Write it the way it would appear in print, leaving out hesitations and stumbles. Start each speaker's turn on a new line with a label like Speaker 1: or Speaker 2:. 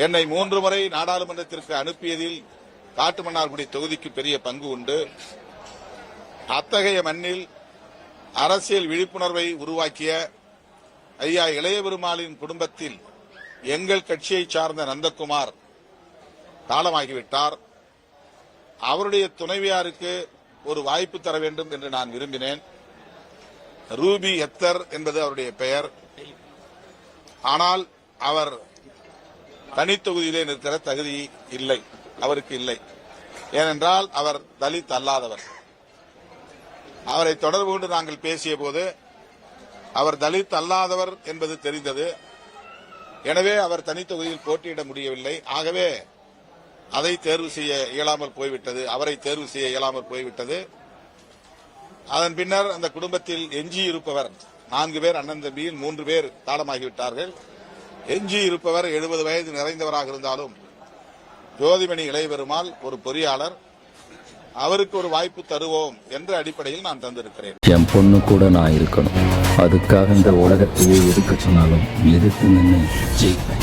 Speaker 1: என்னை 3 முறை நாடாளுமன்றத்திற்கு அனுப்பியதில் காட்டுமன்னார்குடி தொகுதிக்கு பெரிய பங்கு உண்டு. அத்தகைய மண்ணில் அரசியல் விழிப்புணர்வை உருவாக்கிய ஐயா இளைய பெருமாளின் குடும்பத்தில் எங்கள் கட்சியை சார்ந்த நந்தகுமார் காலமாகிவிட்டார். அவருடைய துணைவியாருக்கு ஒரு வாய்ப்பு தர வேண்டும் என்று நான் விரும்பினேன். ரூபி எத்தர் என்பது அவருடைய பெயர். ஆனால் அவர் தனித்தொகுதியிலே நிற்கிற தகுதி இல்லை, அவருக்கு இல்லை. ஏனென்றால் அவர் தலித் அல்லாதவர். அவரை தொடர்பு கொண்டு நாங்கள் பேசிய போது அவர் தலித் அல்லாதவர் என்பது தெரிந்தது. எனவே அவர் தனித்தொகுதியில் போட்டியிட முடியவில்லை. ஆகவே அதை தேர்வு செய்ய இயலாமல் போய்விட்டது, அவரை தேர்வு செய்ய இயலாமல் போய்விட்டது. அதன் பின்னர் அந்த குடும்பத்தில் எஞ்சி இருப்பவர் 4 பேர் அண்ணன் தம்பியில் 3 பேர் காலமாகிவிட்டார்கள். எஞ்சி இருப்பவர் 70 வயது நிறைந்தவராக இருந்தாலும் ஜோதிமணி இளையபெருமாள் ஒரு பொறியாளர், அவருக்கு ஒரு வாய்ப்பு தருவோம் என்ற அடிப்படையில் நான் தந்திருக்கிறேன்.
Speaker 2: என் பொண்ணு கூட நான் இருக்கணும், அதுக்காக இந்த உலகத்தையே எதுக்க சொன்னாலும் எதிர்த்து நின்று ஜெயிப்பேன்.